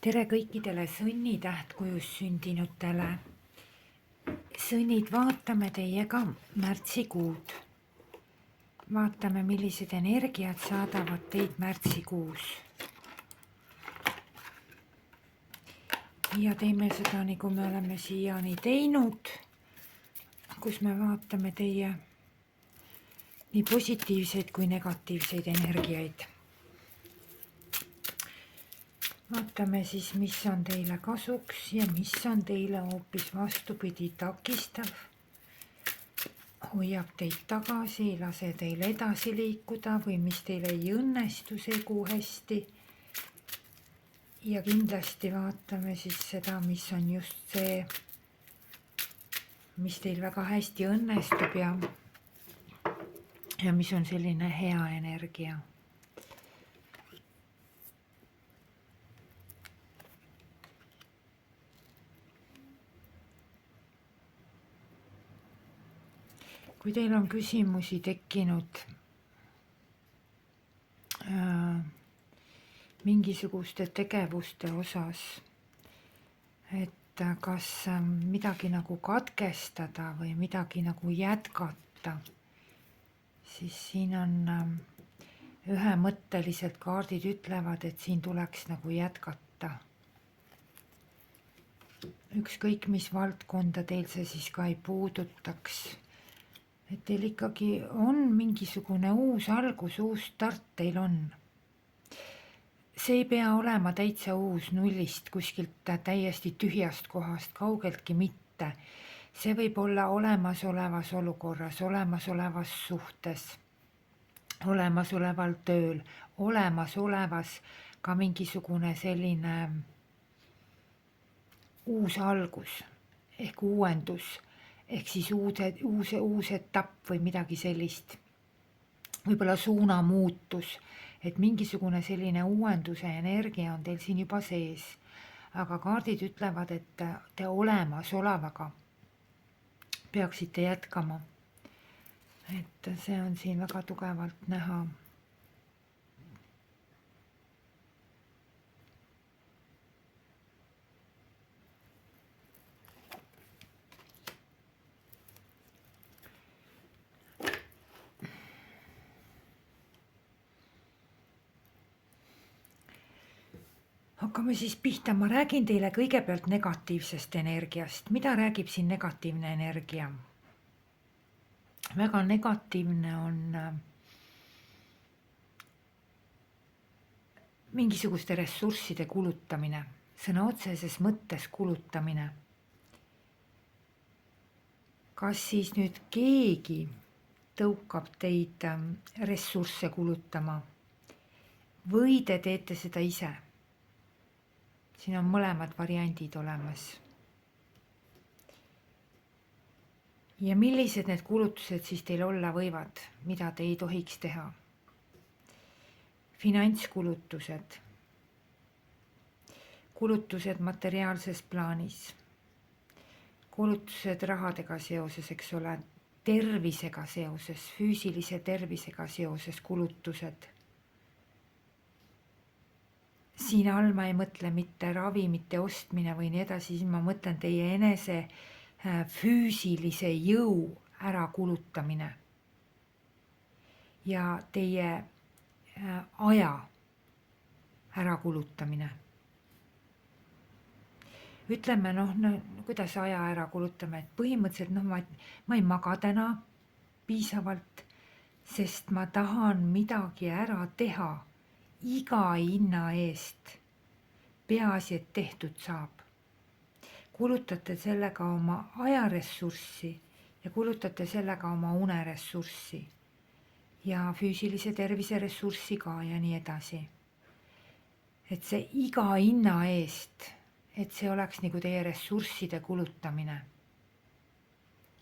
Tere kõikidele sõnnitähtkujus sündinutele. Sõnnid, vaatame teiega märtsikuud. Vaatame, millised energiat saadavad teid märtsikuus. Ja teeme seda, nagu me oleme siiani teinud, kus me vaatame teie nii positiivseid kui negatiivseid energiaid. Vaatame siis, mis on teile kasuks ja mis on teile hoopis vastupidi takistav. Hoiab teid tagasi, ei lase teil edasi liikuda või mis teil ei õnnestu see kuu hästi. Ja kindlasti vaatame siis seda, mis on just see, mis teil väga hästi õnnestub ja mis on selline hea energia. Kui teil on küsimusi tekkinud mingisuguste tegevuste osas, et kas midagi nagu katkestada või midagi nagu jätkata, siis siin on ühemõtteliselt kaardid ütlevad, et siin tuleks nagu jätkata. Ükskõik mis valdkonda teil see siis ka ei puudutaks. Et teil ikkagi on mingisugune uus algus, uus start teil on. See ei pea olema täitsa uus nullist, kuskilt täiesti tühjast kohast, kaugeltki mitte. See võib olla olemasolevas olukorras, olemasolevas suhtes, olemasoleval tööl, olemasolevas ka mingisugune selline uus algus ehk uuendus. Ehk siis uus etapp või midagi sellist. Võib-olla suunamuutus, et mingisugune selline uuenduse energia on teil siin juba sees. Aga kaardid ütlevad, et te olemasolevaga peaksite jätkama. Et see on siin väga tugevalt näha. Hakkame siis pihta, ma räägin teile kõigepealt negatiivsest energiast. Mida räägib siin negatiivne energia? Väga negatiivne on mingisuguste ressursside kulutamine, sõna otseses mõttes kulutamine. Kas siis nüüd keegi tõukab teid ressursse kulutama või te teete seda ise? Siin on mõlemad variandid olemas. Ja millised need kulutused siis teil olla võivad, mida te ei tohiks teha? Finantskulutused, kulutused materiaalses plaanis, kulutused rahadega seoses, eks ole, tervisega seoses, füüsilise tervisega seoses kulutused. Siin all ma ei mõtle mitte ravimite ostmine või nii edasi, siis ma mõtlen teie enese füüsilise jõu ära kulutamine ja teie aja ära kulutamine. Ütleme, kuidas aja ära kulutame, et põhimõtteliselt ma ei maga täna piisavalt, sest ma tahan midagi ära teha. Iga hinna eest, peaasi, et tehtud saab. Kulutate sellega oma ajaressurssi ja kulutate sellega oma uneressurssi ja füüsilise tervise ressurssi ka ja nii edasi. Et see iga hinna eest, et see oleks nagu teie ressursside kulutamine.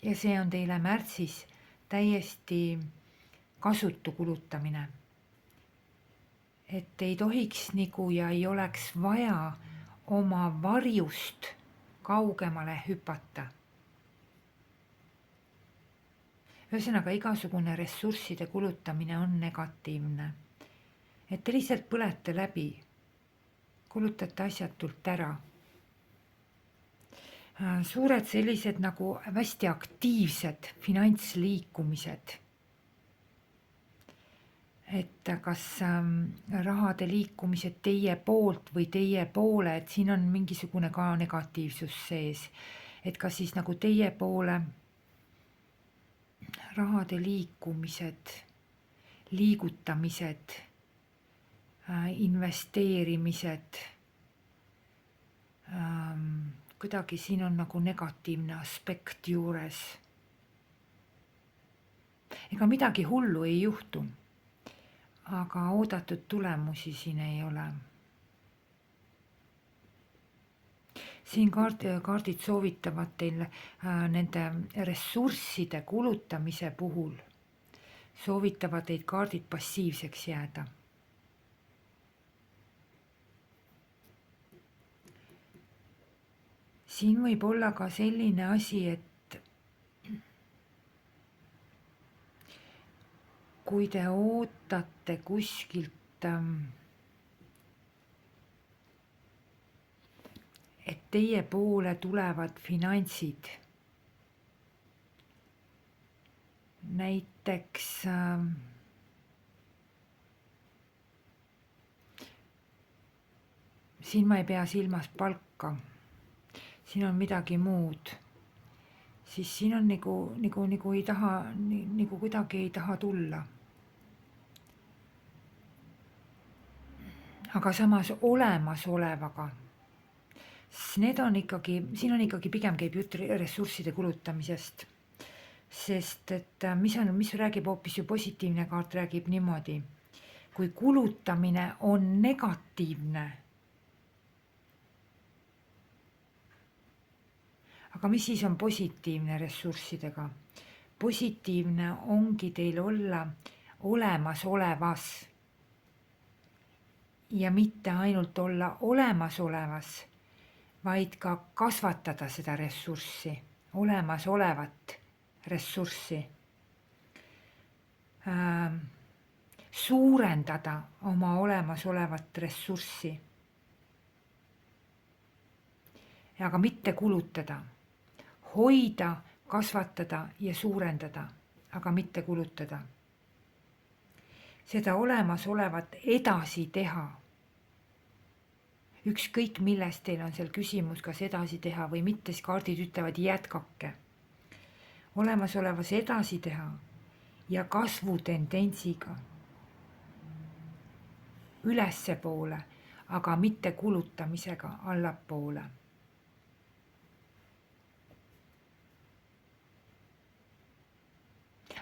Ja see on teile märtsis täiesti kasutu kulutamine. Et ei tohiks nagu ja ei oleks vaja oma varjust kaugemale hüpata. Ühesõnaga, igasugune ressursside kulutamine on negatiivne. Et te lihtsalt põlete läbi. kulutate asjatult ära. Suured sellised nagu hästi aktiivsed finantsliikumised. Et kas rahade liikumised teie poolt või teie poole, et siin on mingisugune ka negatiivsus sees. Et kas siis nagu teie poole rahade liikumised, liigutamised, investeerimised, kuidagi siin on nagu negatiivne aspekt juures. Ega midagi hullu ei juhtu, aga oodatud tulemusi siin ei ole. Siin kaardid soovitavad teil nende ressursside kulutamise puhul, soovitavad teid kaardid passiivseks jääda. Siin võib olla ka selline asi, et kui te ootate kuskilt, et teie poole tulevad finantsid, näiteks siin ma ei pea silmas palka, siin on midagi muud, siis siin on nagu ei taha, nagu kuidagi ei taha tulla. Aga samas olemasolevaga, need on ikkagi, siin on ikkagi pigem käib jutt ressursside kulutamisest, sest et mis räägib hoopis ju positiivne kaart räägib niimoodi, kui kulutamine on negatiivne. Aga mis siis on positiivne ressurssidega? Positiivne ongi teil olla olemasolevas ja mitte ainult olla olemasolevas, vaid ka kasvatada seda ressurssi, olemasolevat ressurssi, suurendada oma olemasolevat ressurssi, aga mitte kulutada, hoida, kasvatada ja suurendada, aga mitte kulutada. Seda olemasolevat edasi teha. Ükskõik millest teil on seal küsimus, kas edasi teha või mitte, siis kaardid ütlevad jätkake. Olemasolevas edasi teha ja kasvutendentsiga ülesse poole, aga mitte kulutamisega allapoole.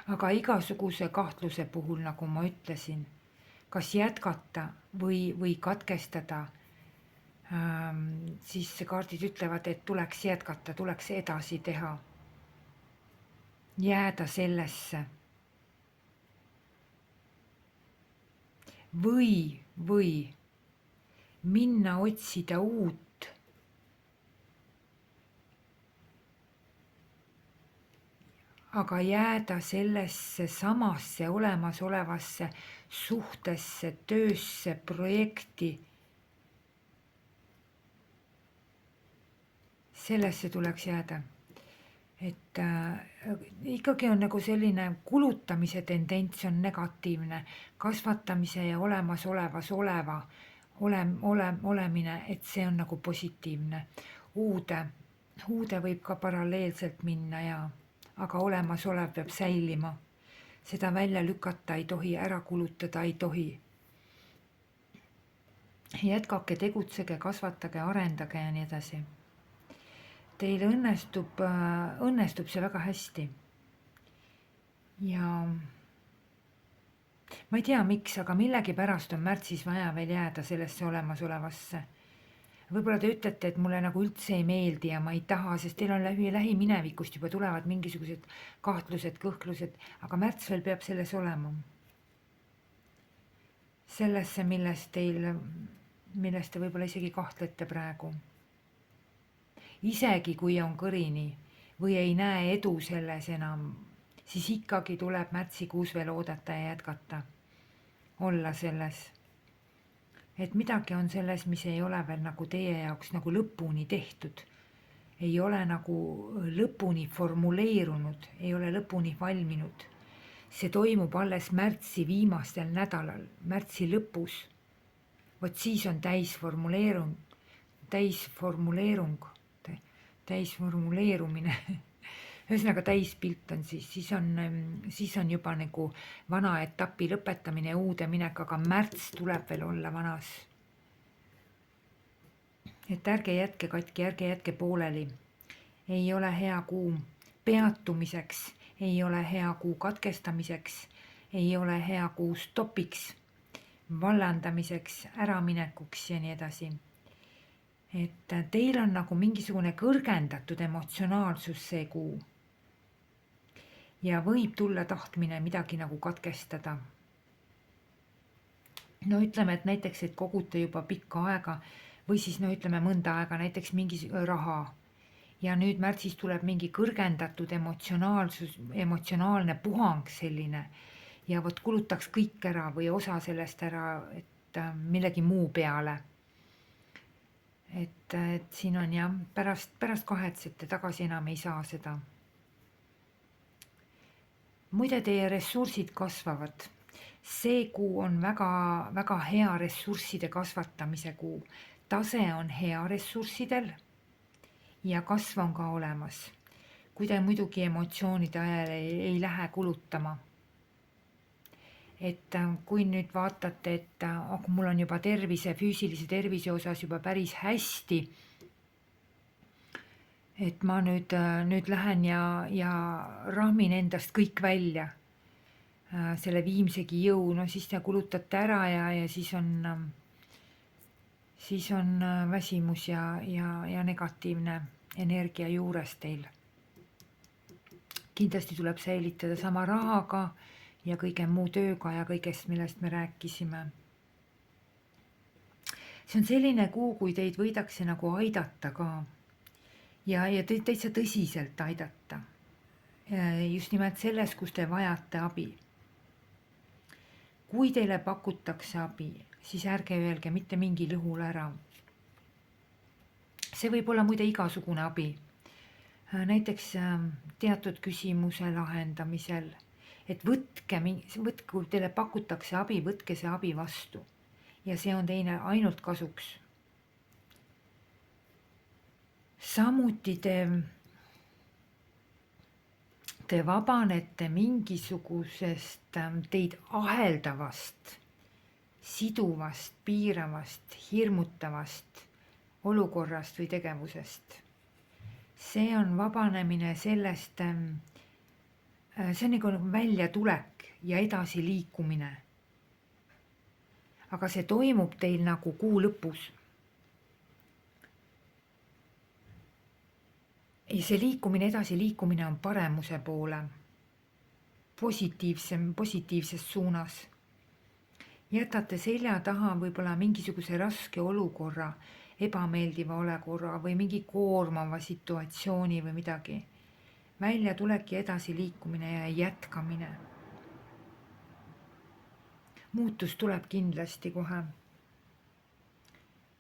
Aga igasuguse kahtluse puhul, nagu ma ütlesin, kas jätkata või katkestada, siis kaardid ütlevad, et tuleks jätkata, tuleks edasi teha, jääda sellesse. Või minna otsida uut. Aga jääda sellesse samasse olemasolevasse suhtesse, töösse, projekti. Sellesse tuleks jääda. Et ikkagi on nagu selline kulutamise tendents on negatiivne, kasvatamise ja olemasolevas olemine, et see on nagu positiivne. Uude võib ka paralleelselt minna aga olemasolev peab säilima. Seda välja lükata ei tohi, ära kulutada ei tohi. Jätkake, tegutsege, kasvatage, arendage ja nii edasi. Teil õnnestub see väga hästi. Ja ma ei tea miks, aga millegipärast on märtsis vaja veel jääda sellesse olemasolevasse. Võib-olla te ütlete, et mulle nagu üldse ei meeldi ja ma ei taha, sest teil on lähiminevikust juba tulevad mingisugused kahtlused, kõhklused, aga märts veel peab selles olema. Sellesse, millest te võib-olla isegi kahtlete praegu. Isegi kui on kõrini või ei näe edu selles enam, siis ikkagi tuleb märtsikuus veel oodata ja jätkata. Olla selles. et midagi on selles, mis ei ole veel nagu teie jaoks nagu lõpuni tehtud. Ei ole nagu lõpuni formuleerunud, ei ole lõpuni valminud. See toimub alles märtsi viimastel nädalal, märtsi lõpus. Vot siis on täisformuleerumine. Ühesõnaga täispilt on siis on juba nagu vana etapi lõpetamine ja uude minek, aga märts tuleb veel olla vanas. Et ärge jätke katki, ärge jätke pooleli. Ei ole hea kuu peatumiseks, ei ole hea kuu katkestamiseks, ei ole hea kuu stopiks, vallandamiseks, äraminekuks ja nii edasi. Et teil on nagu mingisugune kõrgendatud emotsionaalsus see kuu. Ja võib tulla tahtmine midagi nagu katkestada. No ütleme, et näiteks, et kogute juba pikka aega või siis no ütleme mõnda aega näiteks mingi raha. Ja nüüd märtsis tuleb mingi kõrgendatud emotsionaalne puhang selline ja vot kulutaks kõik ära või osa sellest ära, et millegi muu peale. Et siin on jah, pärast kahetsete, tagasi enam ei saa seda. Muide, teie ressursid kasvavad. See kuu on väga, väga hea ressursside kasvatamise kuu. Tase on hea ressurssidel ja kasv on ka olemas. Kui te muidugi emotsioonide ajal ei lähe kulutama. Et kui nüüd vaatate, et mul on juba füüsilise tervise osas juba päris hästi, et ma nüüd lähen ja rahmin endast kõik välja, selle viimsegi jõu, no siis te kulutate ära ja siis on väsimus ja negatiivne energia juures teil. Kindlasti tuleb säilitada sama rahaga ja kõige muu tööga ja kõigest, millest me rääkisime. See on selline kuu, kui teid võidakse nagu aidata ka. Ja teid täitsa tõsiselt aidata. Just nimelt selles, kus te vajate abi. Kui teile pakutakse abi, siis ärge öelge mitte mingil juhul ära. See võib olla muide igasugune abi. Näiteks teatud küsimuse lahendamisel. Et kui teile pakutakse abi, võtke see abi vastu. Ja see on teine ainult kasuks. Samuti te vabanete mingisugusest teid aheldavast, siduvast, piiravast, hirmutavast olukorrast või tegevusest. See on vabanemine sellest, see on nagu väljatulek ja edasi liikumine. Aga see toimub teil nagu kuu lõpus. Ja see edasi liikumine on paremuse poole, positiivses suunas. Jätate selja taha võib-olla mingisuguse raske olukorra, ebameeldiva olukorra või mingi koormava situatsiooni või midagi. Välja tulek ja edasi liikumine ja jätkamine. Muutus tuleb kindlasti kohe.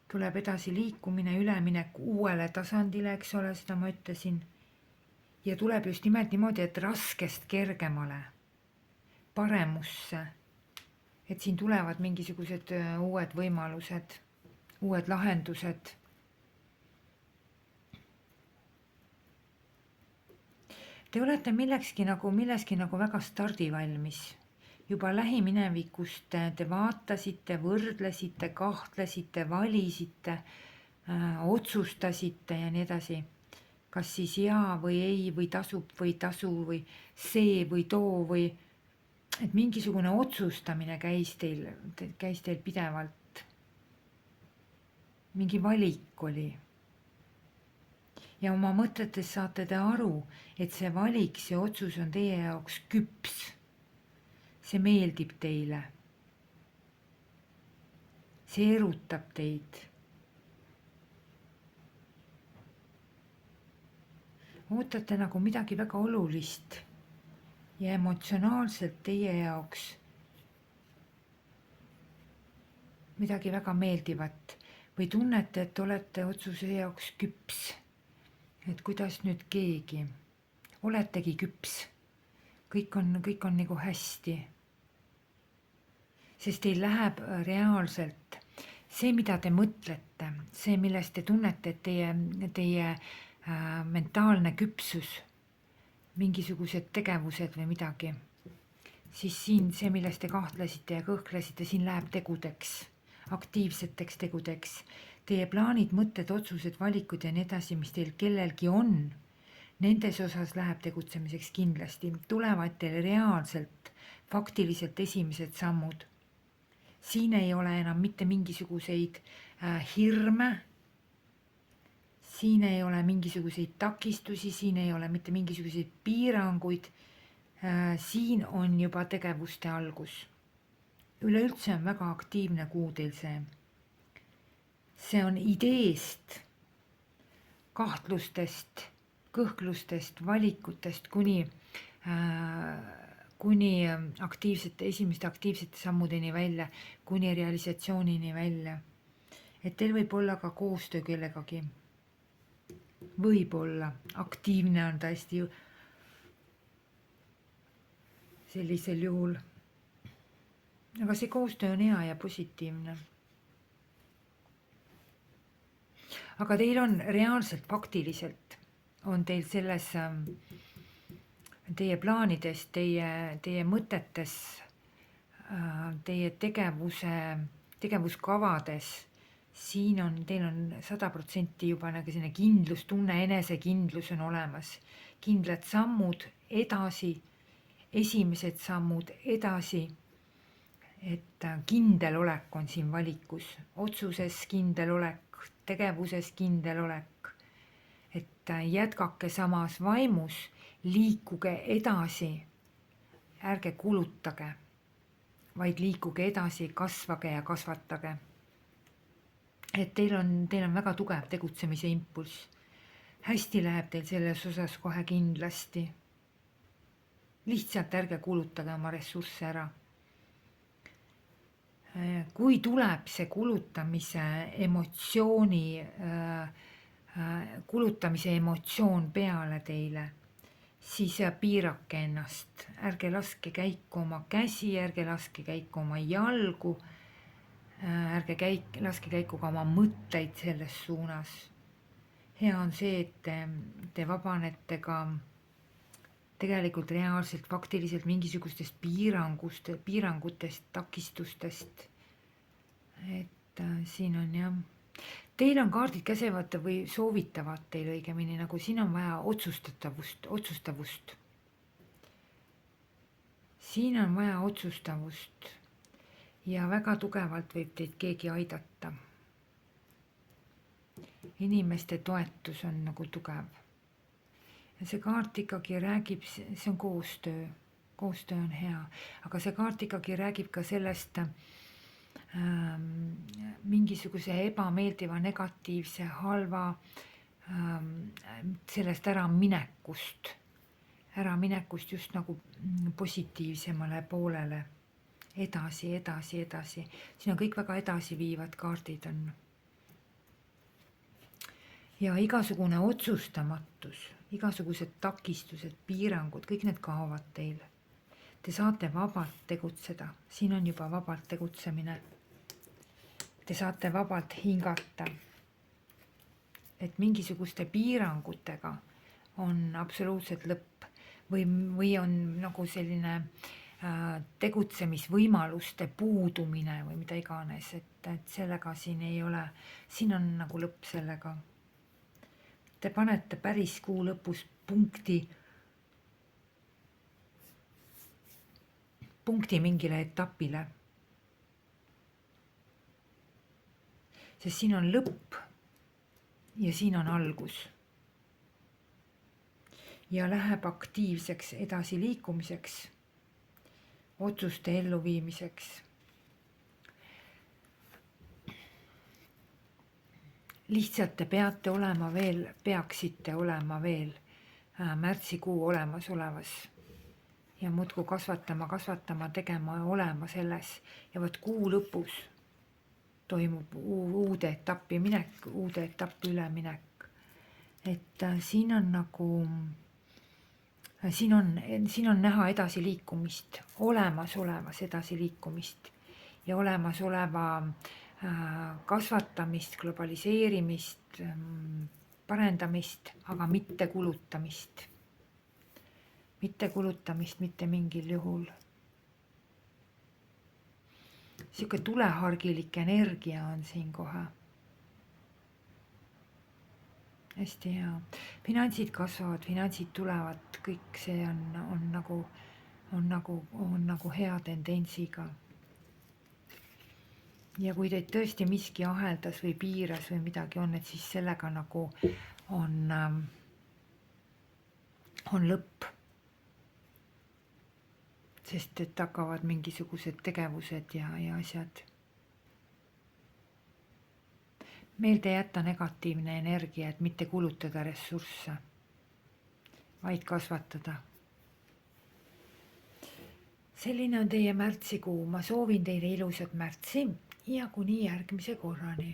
Tuleb edasi liikumine, üleminek uuele tasandile, eks ole, seda ma ütlesin. Ja tuleb just nimelt niimoodi, et raskest kergemale, paremusse. Et siin tulevad mingisugused uued võimalused, uued lahendused. Te olete milleski nagu väga stardivalmis. Juba lähiminevikust te vaatasite, võrdlesite, kahtlesite, valisite, otsustasite ja nii edasi. Kas siis jaa või ei või tasub või tasu või see või too või et mingisugune otsustamine käis teil pidevalt. Mingi valik oli. Ja oma mõtetes saate te aru, et see valik, see otsus on teie jaoks küps. See meeldib teile. See erutab teid. Ootate nagu midagi väga olulist ja emotsionaalselt teie jaoks midagi väga meeldivat või tunnete, et olete otsuse jaoks küps, et kuidas nüüd keegi, oletegi küps, kõik on nagu hästi, sest teil läheb reaalselt see, mida te mõtlete, see, millest te tunnete, et teie mentaalne küpsus, mingisugused tegevused või midagi, siis siin see, millest te kahtlesite ja kõhklesite, siin läheb tegudeks, aktiivseteks tegudeks. Teie plaanid, mõtted, otsused, valikud ja nii edasi, mis teil kellelgi on, nendes osas läheb tegutsemiseks kindlasti. Tulevad teil reaalselt, faktiliselt esimesed sammud. Siin ei ole enam mitte mingisuguseid hirme, siin ei ole mingisuguseid takistusi, siin ei ole mitte mingisuguseid piiranguid, siin on juba tegevuste algus. Üleüldse on väga aktiivne kuu teil see. See on ideest, kahtlustest, kõhklustest, valikutest kuni esimeste aktiivsete sammudeni välja, kuni realisatsioonini välja. Et teil võib olla ka koostöö kellegagi. Võib-olla aktiivne on täiesti sellisel juhul. Aga see koostöö on hea ja positiivne. Aga teil on reaalselt, faktiliselt on teil selles teie plaanides, teie mõtetes, teie tegevuskavades, teil on 100% juba nagu selline kindlustunne, enesekindlus on olemas. Kindlad sammud edasi, esimesed sammud edasi, et kindel olek on siin valikus, otsuses kindel olek, tegevuses kindel olek, et jätkake samas vaimus, liikuge edasi, ärge kulutage, vaid liikuge edasi, kasvage ja kasvatage. Et teil on väga tugev tegutsemise impulss. Hästi läheb teil selles osas kohe kindlasti. Lihtsalt ärge kulutage oma ressursse ära. Kui tuleb see kulutamise emotsioon peale teile, siis piirake ennast. Ärge laske käiku oma käsi, ärge laske käiku oma jalgu, ärge laske käiku ka oma mõtteid selles suunas. Hea on see, et te vabanete ka tegelikult reaalselt, faktiliselt mingisugustest piirangutest, takistustest. Et siin on jah. Teil on kaardid käsevad või soovitavad teil õigemini, nagu siin on vaja otsustavust. Siin on vaja otsustavust ja väga tugevalt võib teid keegi aidata. Inimeste toetus on nagu tugev. Ja see kaart ikkagi räägib, see on koostöö on hea, aga see kaart ikkagi räägib ka sellest mingisuguse ebameeldiva, negatiivse, halva, sellest äraminekust just nagu positiivsemale poolele, edasi. Siin on kõik väga edasiviivad kaardid on. Ja igasugune otsustamatus, igasugused takistused, piirangud, kõik need kaovad teil. Te saate vabalt tegutseda, siin on juba vabalt tegutsemine. Te saate vabalt hingata, et mingisuguste piirangutega on absoluutselt lõpp või on nagu selline tegutsemisvõimaluste puudumine või mida iganes, et sellega siin ei ole, siin on nagu lõpp sellega. Te panete päris kuu lõpus punkti mingile etapile. Sest siin on lõpp ja siin on algus. Ja läheb aktiivseks edasiliikumiseks, otsuste elluviimiseks. Lihtsalt te peaksite olema veel märtsikuu olemasolevas ja muudkui kasvatama, tegema, olema selles ja võt kuu lõpus toimub uude etappi minek, uude etappi üleminek. Et siin on nagu, siin on näha edasiliikumist, olemasolevas edasiliikumist ja olemasoleva kasvatamist, globaliseerimist, parendamist, aga mitte kulutamist. Mitte kulutamist mitte mingil juhul. Sihuke tulehargilik energia on siin kohe. Hästi hea. Finantsid kasvavad, finantsid tulevad, kõik see on nagu hea tendentsiga. Ja kui teid tõesti miski aheldas või piiras või midagi on, et siis sellega nagu on lõpp. Sest et hakkavad mingisugused tegevused ja asjad. Meelde jätta negatiivne energia, et mitte kulutada ressursse, vaid kasvatada. Selline on teie märtsikuu. Ma soovin teile ilusat märtsi ja kuni järgmise korrani.